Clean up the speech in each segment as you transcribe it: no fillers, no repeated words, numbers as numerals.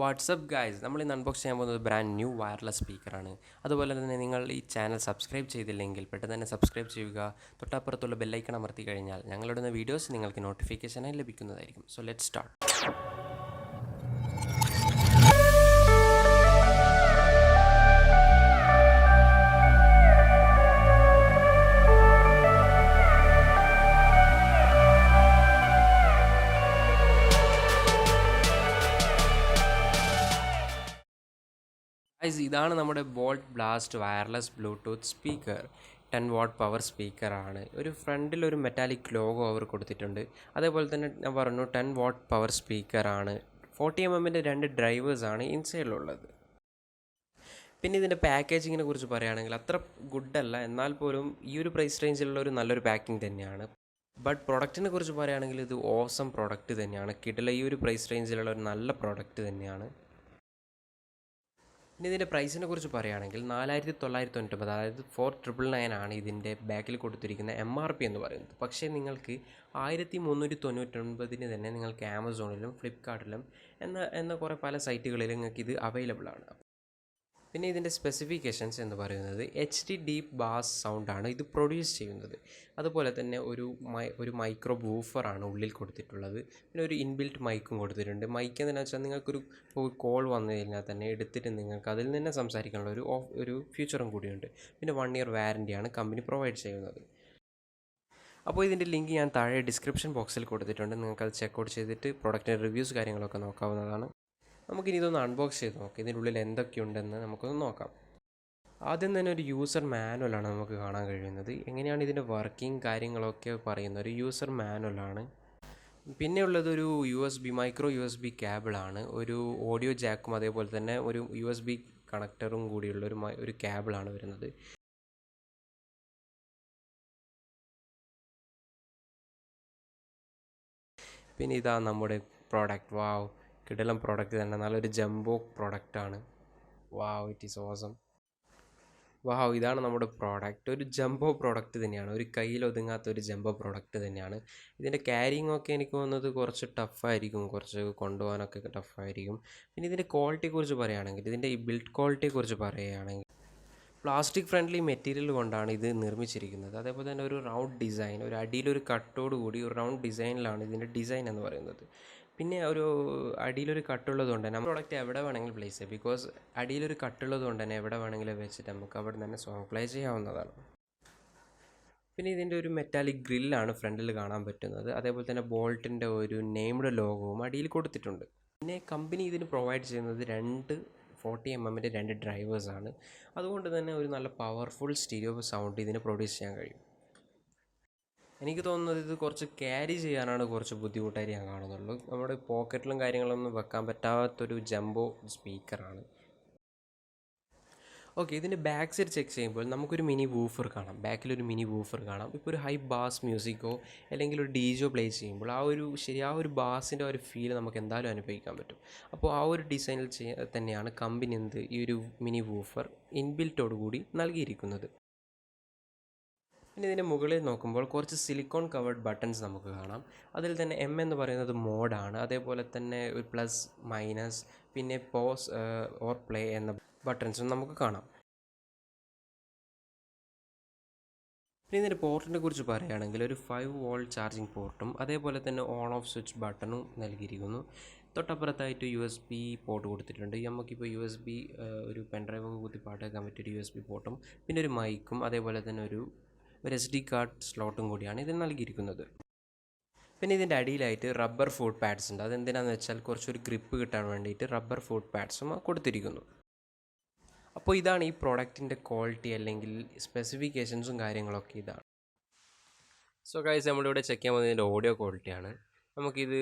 WhatsApp guys, നമ്മൾ ഇന്ന് unbox ചെയ്യാൻ പോകുന്നത് ബ്രാൻഡ് ന്യൂ വയർലെസ് സ്പീക്കറാണ്. അതുപോലെ തന്നെ നിങ്ങൾ ഈ ചാനൽ സബ്സ്ക്രൈബ് ചെയ്തില്ലെങ്കിൽ പെട്ടെന്ന് തന്നെ സബ്സ്ക്രൈബ് ചെയ്യുക. തൊട്ടപ്പുറത്തുള്ള ബെല്ലൈക്കൺ അമർത്തി കഴിഞ്ഞാൽ ഞങ്ങളുടെ വീഡിയോസ് നിങ്ങൾക്ക് നോട്ടിഫിക്കേഷനായി ലഭിക്കുന്നതായിരിക്കും. So let's start. ഇതാണ് നമ്മുടെ Boult blast wireless Bluetooth speaker. 10 watt power സ്പീക്കറാണ്. ഒരു ഫ്രണ്ടിൽ ഒരു മെറ്റാലിക് ലോഗോ അവർ കൊടുത്തിട്ടുണ്ട്. അതേപോലെ തന്നെ ഞാൻ പറഞ്ഞു 10 വാട്ട് പവർ സ്പീക്കറാണ്. 40mm 2 ഡ്രൈവേഴ്സാണ് ഇൻസൈഡിലുള്ളത്. പിന്നെ ഇതിൻ്റെ പാക്കേജിങ്ങിനെ കുറിച്ച് പറയുകയാണെങ്കിൽ അത്ര ഗുഡല്ല, എന്നാൽ പോലും ഈ ഒരു പ്രൈസ് റേഞ്ചിലുള്ള ഒരു നല്ലൊരു പാക്കിംഗ് തന്നെയാണ്. ബട്ട് പ്രൊഡക്റ്റിനെ കുറിച്ച് പറയുകയാണെങ്കിൽ ഇത് ഓസം പ്രൊഡക്റ്റ് തന്നെയാണ്. കിടില ഈ ഒരു പ്രൈസ് റേഞ്ചിലുള്ള ഒരു നല്ല പ്രൊഡക്റ്റ് തന്നെയാണ്. ഇനി ഇതിൻ്റെ പ്രൈസിനെ കുറിച്ച് പറയുകയാണെങ്കിൽ 4999, അതായത് 4999 ആണ് ഇതിൻ്റെ ബാക്കിൽ കൊടുത്തിരിക്കുന്ന MRP എന്ന് പറയുന്നത്. പക്ഷേ നിങ്ങൾക്ക് 1399 തന്നെ നിങ്ങൾക്ക് ആമസോണിലും ഫ്ലിപ്കാർട്ടിലും എന്ന കുറേ പല സൈറ്റുകളിലും നിങ്ങൾക്ക് ഇത് അവൈലബിൾ ആണ്. പിന്നെ ഇതിൻ്റെ സ്പെസിഫിക്കേഷൻസ് എന്ന് പറയുന്നത് HD ഡീപ്പ് ബാസ് സൗണ്ടാണ് ഇത് പ്രൊഡ്യൂസ് ചെയ്യുന്നത്. അതുപോലെ തന്നെ ഒരു മൈക്രോ ബൂഫറാണ് ഉള്ളിൽ കൊടുത്തിട്ടുള്ളത്. പിന്നെ ഒരു ഇൻബിൽറ്റ് മൈക്കും കൊടുത്തിട്ടുണ്ട്. മൈക്ക് എന്താണെന്ന് വെച്ചാൽ നിങ്ങൾക്കൊരു കോൾ വന്നു കഴിഞ്ഞാൽ തന്നെ എടുത്തിട്ട് നിങ്ങൾക്ക് അതിൽ നിന്ന് സംസാരിക്കാനുള്ള ഒരു ഫീച്ചറും കൂടിയുണ്ട്. പിന്നെ 1 ഇയർ വാറൻറ്റിയാണ് കമ്പനി പ്രൊവൈഡ് ചെയ്യുന്നത്. അപ്പോൾ ഇതിൻ്റെ ലിങ്ക് ഞാൻ താഴെ ഡിസ്ക്രിപ്ഷൻ ബോക്സിൽ കൊടുത്തിട്ടുണ്ട്. നിങ്ങൾക്കത് ചെക്കൗട്ട് ചെയ്തിട്ട് പ്രൊഡക്റ്റിൻ്റെ റിവ്യൂസ് കാര്യങ്ങളൊക്കെ നോക്കാവുന്നതാണ്. നമുക്കിനി ഇതൊന്ന് അൺബോക്സ് ചെയ്ത് നോക്കാം. ഇതിൻ്റെ ഉള്ളിൽ എന്തൊക്കെയുണ്ടെന്ന് നമുക്കൊന്ന് നോക്കാം. ആദ്യം തന്നെ ഒരു യൂസർ മാനുവലാണ് നമുക്ക് കാണാൻ കഴിയുന്നത്. എങ്ങനെയാണ് ഇതിൻ്റെ വർക്കിംഗ് കാര്യങ്ങളൊക്കെ പറയുന്ന ഒരു യൂസർ മാനുവലാണ്. പിന്നെ ഉള്ളത് ഒരു മൈക്രോ USB കേബിളാണ്. ഒരു ഓഡിയോ ജാക്കും അതേപോലെ തന്നെ ഒരു USB കണക്ടറും കൂടിയുള്ള ഒരു കേബിളാണ് വരുന്നത്. പിന്നെ ഇതാ നമ്മുടെ പ്രോഡക്റ്റ്. വാവ്, കിടിലം പ്രോഡക്റ്റ് തന്നെ. നല്ലൊരു ജംബോ പ്രോഡക്റ്റാണ്. വാവ്, ഇറ്റ് ഈസ് ഓസം. വാവ്, ഇതാണ് നമ്മുടെ പ്രോഡക്റ്റ്. ഒരു ജംബോ പ്രോഡക്റ്റ് തന്നെയാണ്. ഒരു കയ്യിൽ ഒതുങ്ങാത്ത ഒരു ജംബോ പ്രോഡക്റ്റ് തന്നെയാണ്. ഇതിൻ്റെ ക്യാരിങ് ഒക്കെ എനിക്ക് തോന്നുന്നത് കുറച്ച് ടഫായിരിക്കും, കുറച്ച് കൊണ്ടുപോകാനൊക്കെ ടഫായിരിക്കും. പിന്നെ ഇതിൻ്റെ ക്വാളിറ്റിയെക്കുറിച്ച് പറയുകയാണെങ്കിൽ, ഇതിൻ്റെ ഈ ബിൽഡ് ക്വാളിറ്റിയെക്കുറിച്ച് പറയുകയാണെങ്കിൽ പ്ലാസ്റ്റിക് ഫ്രണ്ട്ലി മെറ്റീരിയൽ കൊണ്ടാണ് ഇത് നിർമ്മിച്ചിരിക്കുന്നത്. അതേപോലെ തന്നെ ഒരു റൗണ്ട് ഡിസൈൻ, ഒരു അടിയിലൊരു കട്ടോട് കൂടി ഒരു റൗണ്ട് ഡിസൈനിലാണ് ഇതിൻ്റെ ഡിസൈൻ എന്ന് പറയുന്നത്. പിന്നെ ഒരു അടിയിലൊരു കട്ടുള്ളത് കൊണ്ട് തന്നെ പ്രോഡക്റ്റ് എവിടെ വേണമെങ്കിലും പ്ലേസ് ചെയ്യാം. ബിക്കോസ് അടിയിലൊരു കട്ടുള്ളത് കൊണ്ട് തന്നെ എവിടെ വേണമെങ്കിലും വെച്ചിട്ട് നമുക്ക് അവിടെ തന്നെ സോങ് പ്ലേ ചെയ്യാവുന്നതാണ്. പിന്നെ ഇതിൻ്റെ ഒരു മെറ്റാലിക് ഗ്രില്ലാണ് ഫ്രണ്ടിൽ കാണാൻ പറ്റുന്നത്. അതേപോലെ തന്നെ ബോൾട്ടിൻ്റെ ഒരു നെയിംഡ് ലോഗോവും അടിയിൽ കൊടുത്തിട്ടുണ്ട്. പിന്നെ കമ്പനി ഇതിന് പ്രൊവൈഡ് ചെയ്യുന്നത് 40mm 2 ഡ്രൈവേഴ്സാണ്. അതുകൊണ്ട് തന്നെ ഒരു നല്ല പവർഫുൾ സ്റ്റീരിയോ സൗണ്ട് ഇതിന് പ്രൊഡ്യൂസ് ചെയ്യാൻ കഴിയും. എനിക്ക് തോന്നുന്നത് ഇത് കുറച്ച് ക്യാരി ചെയ്യാനാണ് കുറച്ച് ബുദ്ധിമുട്ടായിട്ട് ഞാൻ കാണുന്നുള്ളൂ. നമ്മുടെ പോക്കറ്റിലും കാര്യങ്ങളൊന്നും വെക്കാൻ പറ്റാത്തൊരു ജംബോ സ്പീക്കറാണ്. ഓക്കെ, ഇതിൻ്റെ ബാക്ക് സൈഡ് ചെക്ക് ചെയ്യുമ്പോൾ നമുക്കൊരു മിനി വൂഫർ കാണാം. ബാക്കിലൊരു മിനി വൂഫർ കാണാം. ഇപ്പോൾ ഒരു ഹൈ ബാസ് മ്യൂസിക്കോ അല്ലെങ്കിൽ ഒരു DJ പ്ലേ ചെയ്യുമ്പോൾ ആ ഒരു ബാസിൻ്റെ ഒരു ഫീൽ നമുക്ക് എന്തായാലും അനുഭവിക്കാൻ പറ്റും. അപ്പോൾ ആ ഒരു ഡിസൈനിൽ തന്നെയാണ് കമ്പനി ഈ ഒരു മിനി വൂഫർ ഇൻബിൽറ്റോട് കൂടി നൽകിയിരിക്കുന്നത്. പിന്നെ ഇതിൻ്റെ മുകളിൽ നോക്കുമ്പോൾ കുറച്ച് സിലിക്കോൺ കവേർഡ് ബട്ടൺസ് നമുക്ക് കാണാം. അതിൽ തന്നെ M എന്ന് പറയുന്നത് മോഡാണ്. അതേപോലെ തന്നെ ഒരു പ്ലസ്, മൈനസ്, പിന്നെ പോസ് ഓർ പ്ലേ എന്ന ബട്ടൺസും നമുക്ക് കാണാം. പിന്നെ ഇതിൻ്റെ പോർട്ടിനെ കുറിച്ച് പറയുകയാണെങ്കിൽ ഒരു 5 വോൾട്ട് ചാർജിങ് പോർട്ടും അതേപോലെ തന്നെ ഓൺ ഓഫ് സ്വിച്ച് ബട്ടണും നൽകിയിരിക്കുന്നു. തൊട്ടപ്പുറത്തായിട്ട് USB പോർട്ട് കൊടുത്തിട്ടുണ്ട്. നമുക്കിപ്പോൾ USB ഒരു പെൻഡ്രൈവൊക്കെ കുത്തി പാട്ടേക്കാൻ പറ്റിയൊരു USB പോർട്ടും പിന്നെ ഒരു മൈക്കും അതേപോലെ തന്നെ ഒരു SD കാർഡ് സ്ലോട്ടും കൂടിയാണ് ഇതിൽ നൽകിയിരിക്കുന്നത്. പിന്നെ ഇതിൻ്റെ അടിയിലായിട്ട് റബ്ബർ ഫുട് പാഡ്സ് ഉണ്ട്. അതെന്തിനാണെന്ന് വെച്ചാൽ കുറച്ചൊരു ഗ്രിപ്പ് കിട്ടാൻ വേണ്ടിയിട്ട് റബ്ബർ ഫുട് പാഡ്സും കൊടുത്തിരിക്കുന്നു. അപ്പോൾ ഇതാണ് ഈ പ്രോഡക്റ്റിൻ്റെ ക്വാളിറ്റി അല്ലെങ്കിൽ സ്പെസിഫിക്കേഷൻസും കാര്യങ്ങളൊക്കെ ഇതാണ്. സോ ഗൈസ്, നമ്മളിവിടെ ചെക്ക് ചെയ്യാൻ പോകുന്നത് ഇതിൻ്റെ ഓഡിയോ ക്വാളിറ്റിയാണ്. നമുക്കിത്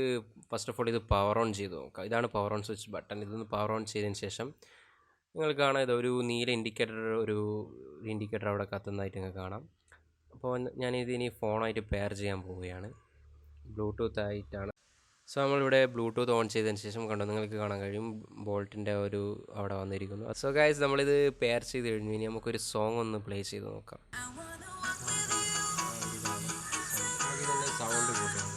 ഫസ്റ്റ് ഓഫ് ഓൾ ഇത് പവർ ഓൺ ചെയ്ത് നോക്കാം. ഇതാണ് പവർ ഓൺ സ്വിച്ച് ബട്ടൺ. ഇതൊന്ന് പവർ ഓൺ ചെയ്തതിന് ശേഷം നിങ്ങൾക്ക് കാണാം, ഇതൊരു നീല ഇൻഡിക്കേറ്റർ അവിടെ കത്തുന്നതായിട്ട് നിങ്ങൾക്ക് കാണാം. അപ്പോൾ ഞാനിത് ഇനി ഫോണായിട്ട് പെയർ ചെയ്യാൻ പോവുകയാണ്. ബ്ലൂടൂത്ത് ആയിട്ടാണ്. സോ നമ്മളിവിടെ ബ്ലൂടൂത്ത് ഓൺ ചെയ്തതിന് ശേഷം കണ്ടോ, നിങ്ങൾക്ക് കാണാൻ കഴിയും ബോൾട്ടിൻ്റെ അവിടെ വന്നിരിക്കുന്നു. സോ ഗൈസ്, നമ്മളിത് പെയർ ചെയ്ത് കഴിഞ്ഞു. ഇനി നമുക്കൊരു സോങ് ഒന്ന് പ്ലേ ചെയ്ത് നോക്കാം. സൗണ്ട് കൂട്ടുക.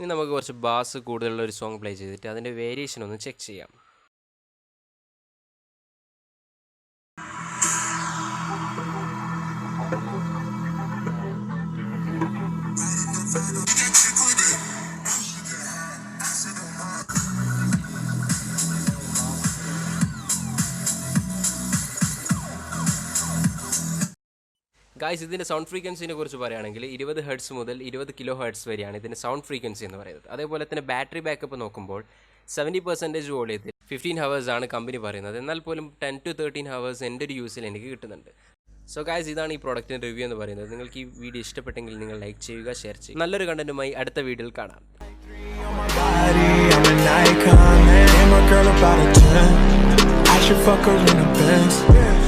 ഇനി നമുക്ക് കുറച്ച് ബാസ് കൂടുതലുള്ള ഒരു സോങ് പ്ലേ ചെയ്തിട്ട് അതിൻ്റെ വേരിയേഷൻ ഒന്ന് ചെക്ക് ചെയ്യാം. ഗായ്സ്, ഇതിൻ്റെ സൗണ്ട് ഫ്രീക്വൻസിനെ കുറിച്ച് പറയുകയാണെങ്കിൽ 20 ഹെർട്സ് മുതൽ 20 കിലോ ഹെർട്സ് വരെയാണ് ഇതിൻ്റെ സൗണ്ട് ഫ്രീക്വൻസി എന്ന് പറയുന്നത്. അതേപോലെ തന്നെ ബാറ്ററി ബാക്കപ്പ് നോക്കുമ്പോൾ 70% വോളിയത്തിൽ 15 hours ആണ് കമ്പനി പറയുന്നത്. എന്നാൽ പോലും 10 to 13 hours എൻ്റെ ഒരു യൂസിൽ എനിക്ക് കിട്ടുന്നുണ്ട്. സോ ഗായ്സ്, ഇതാണ് ഈ പ്രോഡക്റ്റിൻ്റെ റിവ്യൂ എന്ന് പറയുന്നത്. നിങ്ങൾക്ക് ഈ വീഡിയോ ഇഷ്ടപ്പെട്ടെങ്കിൽ നിങ്ങൾ ലൈക്ക് ചെയ്യുക, ഷെയർ ചെയ്യുക. നല്ലൊരു കണ്ടന്റുമായി അടുത്ത വീഡിയോയിൽ കാണാം. I should fuck her in a Benz.